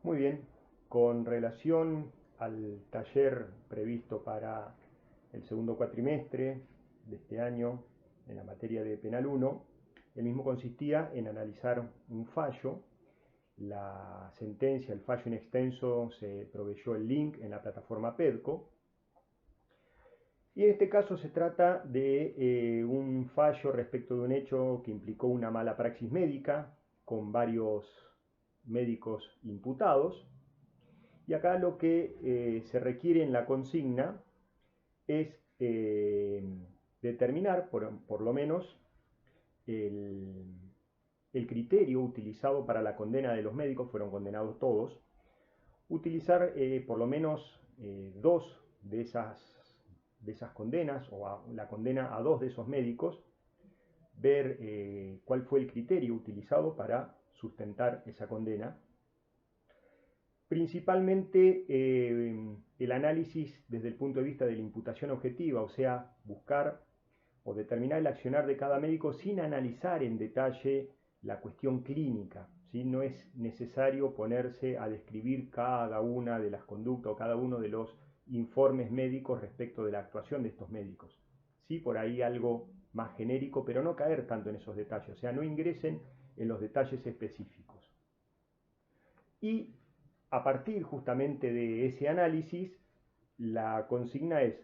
Muy bien, con relación al taller previsto para el segundo cuatrimestre de este año en la materia de Penal 1, el mismo consistía en analizar un fallo. La sentencia, el fallo in extenso, se proveyó el link en la plataforma PEDCO. Y en este caso se trata de un fallo respecto de un hecho que implicó una mala praxis médica con varios médicos imputados. Y acá lo que se requiere en la consigna es determinar, por lo menos, el, el criterio utilizado para la condena de los médicos. Fueron condenados todos. Utilizar por lo menos dos de esas condenas, o la condena a dos de esos médicos, ver cuál fue el criterio utilizado para sustentar esa condena. Principalmente el análisis desde el punto de vista de la imputación objetiva, o sea, buscar o determinar el accionar de cada médico sin analizar en detalle la cuestión clínica, ¿sí? No es necesario ponerse a describir cada una de las conductas o cada uno de los informes médicos respecto de la actuación de estos médicos. Sí, por ahí algo más genérico, pero no caer tanto en esos detalles, o sea, no ingresen en los detalles específicos. Y a partir justamente de ese análisis, la consigna es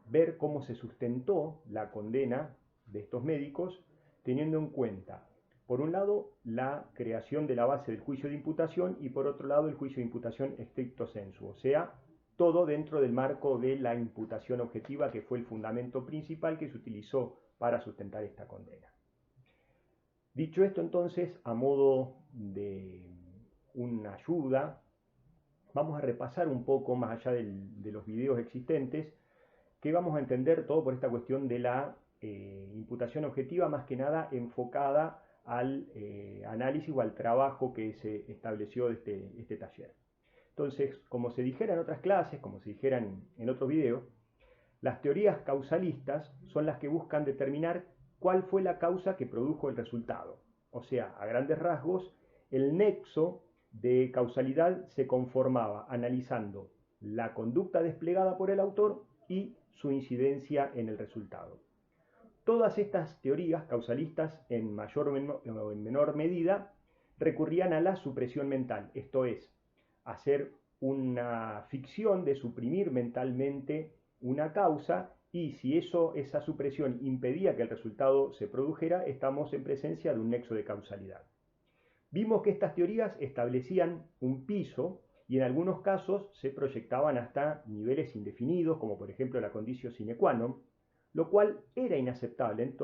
ver cómo se sustentó la condena de estos médicos, teniendo en cuenta, por un lado, la creación de la base del juicio de imputación y por otro lado el juicio de imputación stricto sensu, o sea, todo dentro del marco de la imputación objetiva, que fue el fundamento principal que se utilizó para sustentar esta condena. Dicho esto, entonces, a modo de una ayuda, vamos a repasar un poco, más allá de los videos existentes, que vamos a entender todo por esta cuestión de la imputación objetiva, más que nada enfocada al análisis o al trabajo que se estableció de este taller. Entonces, como se dijera en otras clases, como se dijera en otros videos, las teorías causalistas son las que buscan determinar cuál fue la causa que produjo el resultado. O sea, a grandes rasgos, el nexo de causalidad se conformaba analizando la conducta desplegada por el autor y su incidencia en el resultado. Todas estas teorías causalistas, en mayor o en menor medida, recurrían a la supresión mental, esto es, hacer una ficción de suprimir mentalmente una causa, y si esa supresión impedía que el resultado se produjera, estamos en presencia de un nexo de causalidad. Vimos que estas teorías establecían un piso y en algunos casos se proyectaban hasta niveles indefinidos, como por ejemplo la conditio sine qua non, lo cual era inaceptable,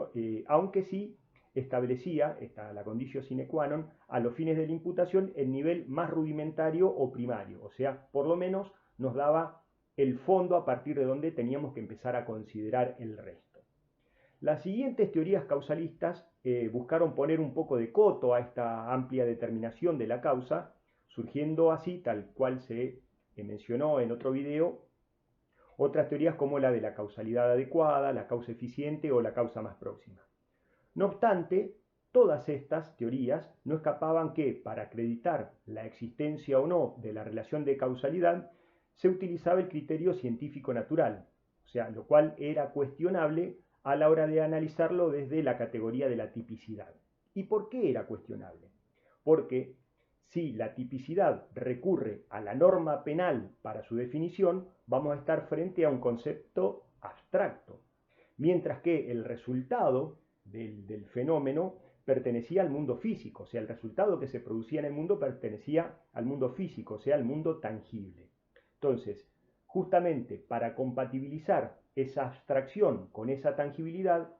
aunque sí establecía la conditio sine qua non a los fines de la imputación el nivel más rudimentario o primario, o sea, por lo menos nos daba el fondo a partir de donde teníamos que empezar a considerar el resto. Las siguientes teorías causalistas buscaron poner un poco de coto a esta amplia determinación de la causa, surgiendo así, tal cual se mencionó en otro video, otras teorías como la de la causalidad adecuada, la causa eficiente o la causa más próxima. No obstante, todas estas teorías no escapaban que, para acreditar la existencia o no de la relación de causalidad, se utilizaba el criterio científico natural, o sea, lo cual era cuestionable a la hora de analizarlo desde la categoría de la tipicidad. ¿Y por qué era cuestionable? Porque si la tipicidad recurre a la norma penal para su definición, vamos a estar frente a un concepto abstracto, mientras que el resultado del fenómeno pertenecía al mundo físico, o sea, el resultado que se producía en el mundo pertenecía al mundo físico, o sea, al mundo tangible. Entonces, justamente para compatibilizar esa abstracción con esa tangibilidad,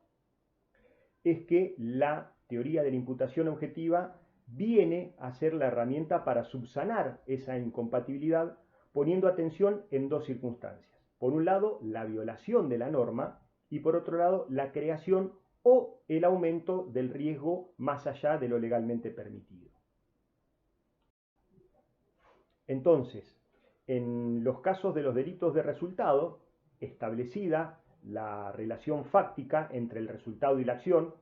es que la teoría de la imputación objetiva viene a ser la herramienta para subsanar esa incompatibilidad, poniendo atención en dos circunstancias. Por un lado, la violación de la norma y por otro lado, la creación o el aumento del riesgo más allá de lo legalmente permitido. Entonces, en los casos de los delitos de resultado, establecida la relación fáctica entre el resultado y la acción,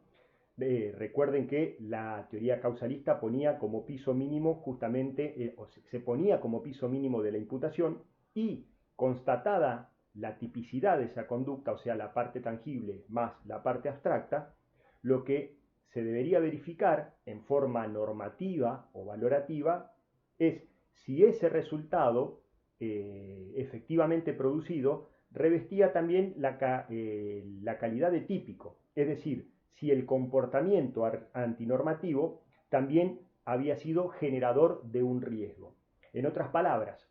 Recuerden que la teoría causalista ponía como piso mínimo justamente, se ponía como piso mínimo de la imputación, y constatada la tipicidad de esa conducta, o sea, la parte tangible más la parte abstracta, lo que se debería verificar en forma normativa o valorativa es si ese resultado efectivamente producido revestía también la calidad de típico, es decir, si el comportamiento antinormativo también había sido generador de un riesgo. En otras palabras,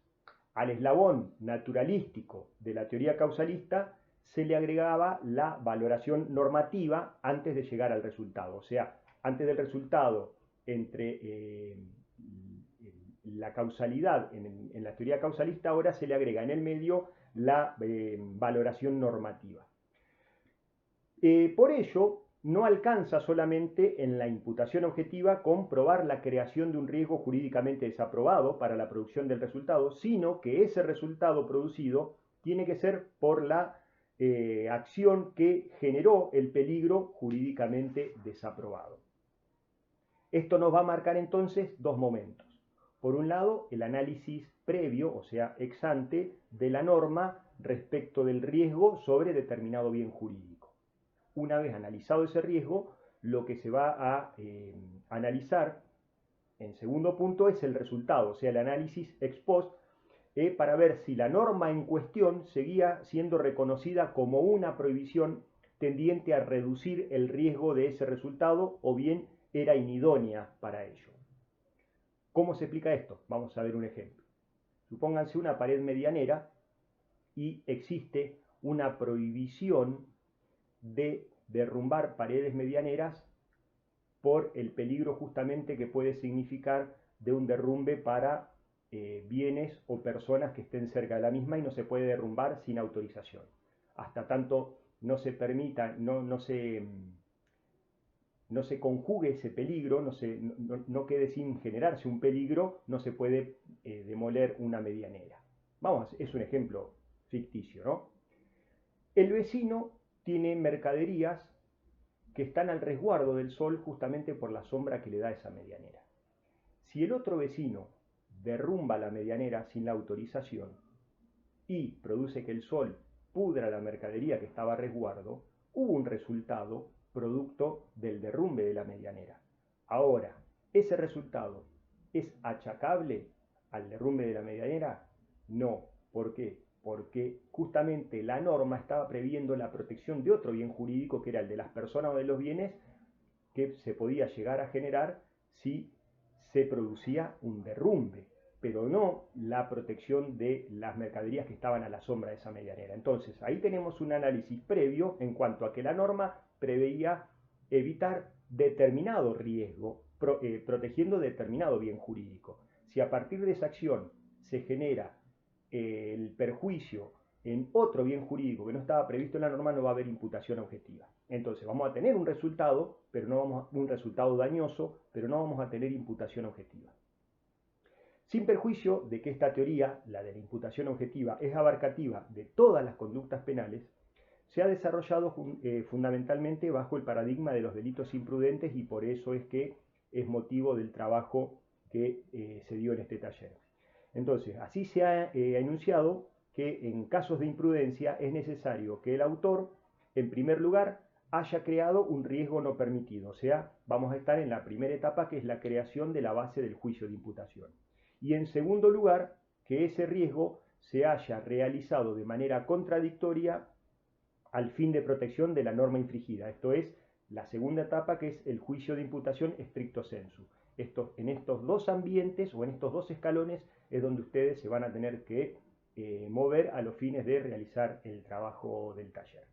al eslabón naturalístico de la teoría causalista se le agregaba la valoración normativa antes de llegar al resultado. O sea, antes del resultado entre la causalidad en la teoría causalista, ahora se le agrega en el medio la valoración normativa. Por ello, no alcanza solamente en la imputación objetiva comprobar la creación de un riesgo jurídicamente desaprobado para la producción del resultado, sino que ese resultado producido tiene que ser por la acción que generó el peligro jurídicamente desaprobado. Esto nos va a marcar entonces dos momentos. Por un lado, el análisis previo, o sea, ex ante, de la norma respecto del riesgo sobre determinado bien jurídico. Una vez analizado ese riesgo, lo que se va a analizar en segundo punto es el resultado, o sea, el análisis ex post, para ver si la norma en cuestión seguía siendo reconocida como una prohibición tendiente a reducir el riesgo de ese resultado o bien era inidónea para ello. ¿Cómo se explica esto? Vamos a ver un ejemplo. Supónganse una pared medianera y existe una prohibición de derrumbar paredes medianeras por el peligro justamente que puede significar de un derrumbe para bienes o personas que estén cerca de la misma, y no se puede derrumbar sin autorización. Hasta tanto no se permita, no se conjugue ese peligro, no quede sin generarse un peligro, no se puede demoler una medianera. Vamos, es un ejemplo ficticio, ¿no? El vecino tiene mercaderías que están al resguardo del sol justamente por la sombra que le da esa medianera. Si el otro vecino derrumba la medianera sin la autorización y produce que el sol pudra la mercadería que estaba a resguardo, hubo un resultado producto del derrumbe de la medianera. Ahora, ¿ese resultado es achacable al derrumbe de la medianera? No. ¿Por qué? Porque justamente la norma estaba previendo la protección de otro bien jurídico, que era el de las personas o de los bienes, que se podía llegar a generar si se producía un derrumbe, pero no la protección de las mercaderías que estaban a la sombra de esa medianera. Entonces, ahí tenemos un análisis previo en cuanto a que la norma preveía evitar determinado riesgo, protegiendo determinado bien jurídico. Si a partir de esa acción se genera el perjuicio en otro bien jurídico que no estaba previsto en la norma, no va a haber imputación objetiva. Entonces vamos a tener un resultado, un resultado dañoso, pero no vamos a tener imputación objetiva. Sin perjuicio de que esta teoría, la de la imputación objetiva, es abarcativa de todas las conductas penales, se ha desarrollado fundamentalmente bajo el paradigma de los delitos imprudentes, y por eso es que es motivo del trabajo que se dio en este taller. Entonces, así se ha enunciado que en casos de imprudencia es necesario que el autor, en primer lugar, haya creado un riesgo no permitido. O sea, vamos a estar en la primera etapa, que es la creación de la base del juicio de imputación. Y en segundo lugar, que ese riesgo se haya realizado de manera contradictoria al fin de protección de la norma infringida. Esto es la segunda etapa, que es el juicio de imputación stricto sensu. En estos dos ambientes o en estos dos escalones es donde ustedes se van a tener que mover a los fines de realizar el trabajo del taller.